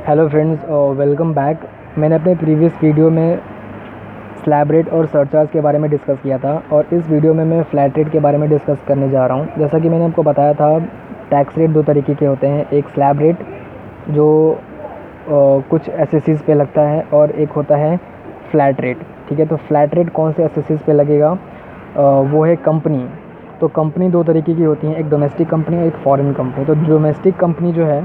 Hello friends, welcome back. मैंने अपने previous video में स्लैब रेट और सरचार्ज के बारे में डिस्कस किया था और इस वीडियो में मैं फ्लैट रेट के बारे में डिस्कस करने जा रहा हूँ। जैसा कि मैंने आपको बताया था, टैक्स रेट दो तरीके के होते हैं। एक स्लैब रेट जो कुछ एसएससीज़ पे लगता है और एक होता है फ्लैट रेट। ठीक है, तो फ्लैट रेट कौन से एसएससीज़ पे लगेगा? वो है कंपनी। तो कंपनी दो तरीके की होती हैं, एक डोमेस्टिक कंपनी और एक फॉरेन कंपनी। तो डोमेस्टिक कंपनी जो है,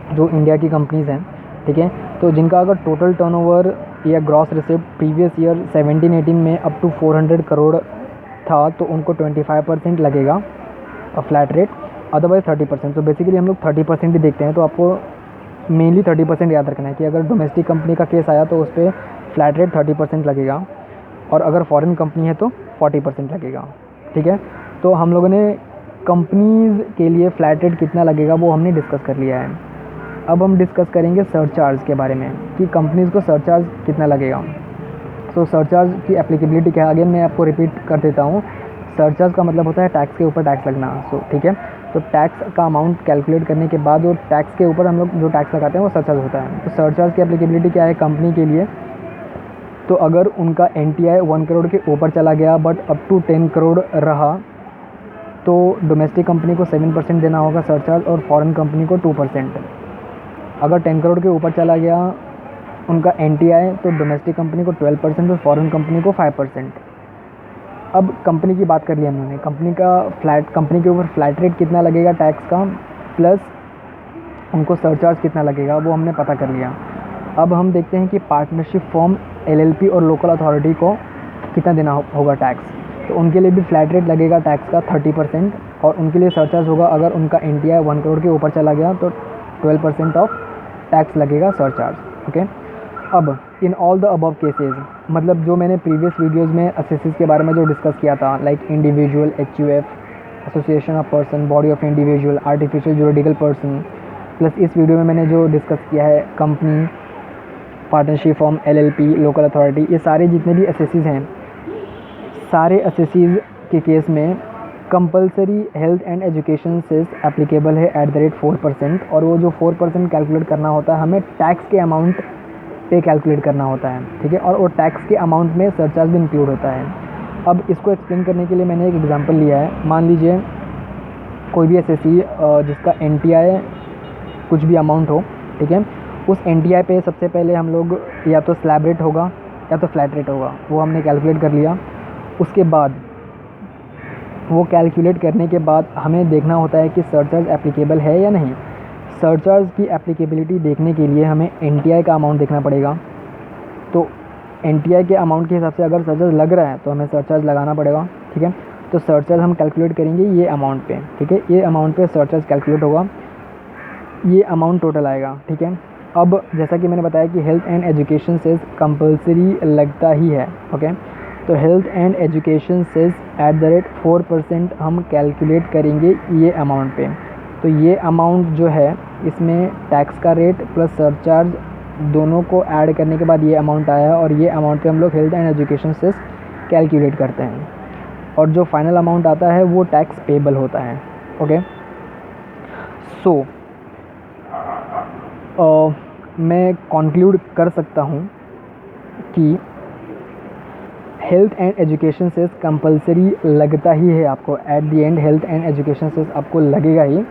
जो इंडिया की कंपनीज़ हैं, ठीक है, तो जिनका अगर टोटल टर्नओवर या ग्रॉस रिसिप्ट प्रीवियस ईयर 17-18 में अप टू 400 करोड़ था, तो उनको 25% लगेगा फ्लैट रेट, अदरवाइज 30%। तो बेसिकली हम लोग 30% ही देखते हैं। तो आपको मेनली 30% याद रखना है कि अगर डोमेस्टिक कंपनी का केस आया तो उस पर फ्लैट रेट 30% लगेगा, और अगर फॉरेन कंपनी है तो 40% लगेगा। ठीक है, तो हम लोगों ने कंपनीज़ के लिए फ्लैट रेट कितना लगेगा वो हमने डिस्कस कर लिया है। अब हम डिस्कस करेंगे सरचार्ज के बारे में कि कंपनीज़ को सरचार्ज कितना लगेगा। तो सरचार्ज की एप्लीकेबिलिटी क्या है, अगेन मैं आपको रिपीट कर देता हूँ। सरचार्ज का मतलब होता है टैक्स के ऊपर टैक्स लगना। ठीक है, तो टैक्स का अमाउंट कैलकुलेट करने के बाद वो टैक्स के ऊपर हम लोग जो टैक्स लगाते हैं वो सरचार्ज होता है। तो सरचार्ज की एप्लीकेबिलिटी क्या है कंपनी के लिए? तो अगर उनका NTI 1 करोड़ के ऊपर चला गया बट अप टू 10 करोड़ रहा, तो डोमेस्टिक कंपनी को 7% देना होगा सरचार्ज और फॉरेन कंपनी को 2%। अगर 10 करोड़ के ऊपर चला गया उनका NTI, तो डोमेस्टिक कंपनी को 12% और फॉरेन कंपनी को 5%। अब कंपनी की बात कर लिया हमने, कंपनी के ऊपर फ्लैट रेट कितना लगेगा टैक्स का, प्लस उनको सरचार्ज कितना लगेगा वो हमने पता कर लिया। अब हम देखते हैं कि पार्टनरशिप फॉर्म, LLP और लोकल अथॉरिटी को कितना देना होगा टैक्स। तो उनके लिए भी फ्लैट रेट लगेगा टैक्स का 30%, और उनके लिए सरचार्ज होगा अगर उनका NTI 1 करोड़ के ऊपर चला गया तो 12% ऑफ टैक्स लगेगा सरचार्ज। ओके, अब in all the above cases, मतलब जो मैंने प्रीवियस वीडियोस में एसएससीज़ के बारे में जो डिस्कस किया था, like individual, HUF, association of person, body of individual, artificial juridical person, plus इस वीडियो में मैंने जो डिस्कस किया है company, partnership form, LLP, local authority, ये सारे जितने भी एसएससीज़ हैं, सारे एसएससीज़ के केस में compulsory health and education cess applicable है एट द रेट 4%। और वो जो 4% कैलकुलेट करना होता है, हमें टैक्स के अमाउंट पे कैलकुलेट करना होता है। ठीक है, और वो टैक्स के अमाउंट में सरचार्ज भी इंक्लूड होता है। अब इसको एक्सप्लेन करने के लिए मैंने एक एग्जांपल लिया है। मान लीजिए कोई भी एसएससी जिसका NTI कुछ भी अमाउंट हो, ठीक है, उस NTI पे सबसे पहले हम लोग या तो स्लैब रेट होगा या तो फ्लैट रेट होगा, वो हमने कैलकुलेट कर लिया। उसके बाद वो कैलकुलेट करने के बाद हमें देखना होता है कि सरचार्ज एप्लीकेबल है या नहीं। सरचार्ज की एप्लीकेबिलिटी देखने के लिए हमें NTI का अमाउंट देखना पड़ेगा। तो NTI के अमाउंट के हिसाब से अगर सरचार्ज लग रहा है तो हमें सरचार्ज लगाना पड़ेगा। ठीक है, तो सरचार्ज हम कैलकुलेट करेंगे ये अमाउंट पे। ठीक है, ये अमाउंट पे सरचार्ज कैलकुलेट होगा, ये अमाउंट टोटल आएगा। ठीक है, अब जैसा कि मैंने बताया कि health and education cess compulsory लगता ही है। ओके, तो health and education cess at the rate 4% हम कैलकुलेट करेंगे ये अमाउंट पे। तो ये अमाउंट जो है, इसमें टैक्स का रेट प्लस सरचार्ज दोनों को ऐड करने के बाद ये अमाउंट आया है, और ये अमाउंट पे हम लोग health and education cess calculate करते हैं, और जो फाइनल अमाउंट आता है वो टैक्स पेबल होता है। ओके, सो मैं कंक्लूड कर सकता हूँ कि health and education cess compulsory लगता ही है आपको। At the end health and education cess आपको लगेगा ही।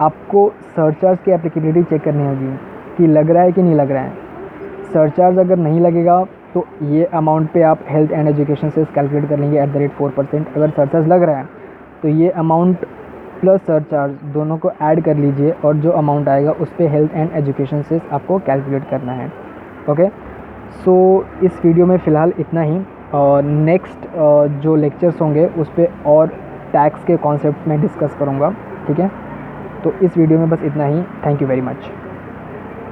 आपको सरचार्ज की एप्लीकेबिलिटी चेक करनी होगी कि लग रहा है कि नहीं लग रहा है। सरचार्ज अगर नहीं लगेगा तो ये अमाउंट पे आप health and education cess calculate कर लेंगे एट द रेट 4%। अगर सरचार्ज लग रहा है तो ये अमाउंट प्लस सरचार्ज दोनों को ऐड कर लीजिए, और जो अमाउंट आएगा उस पर हेल्थ एंड एजुकेशन सेस आपको कैलकुलेट करना है। ओके, सो इस वीडियो में फ़िलहाल इतना ही, और नेक्स्ट जो लेक्चर्स होंगे उस पर और टैक्स के कॉन्सेप्ट में डिस्कस करूँगा। ठीक है, तो इस वीडियो में बस इतना ही। Thank you very much.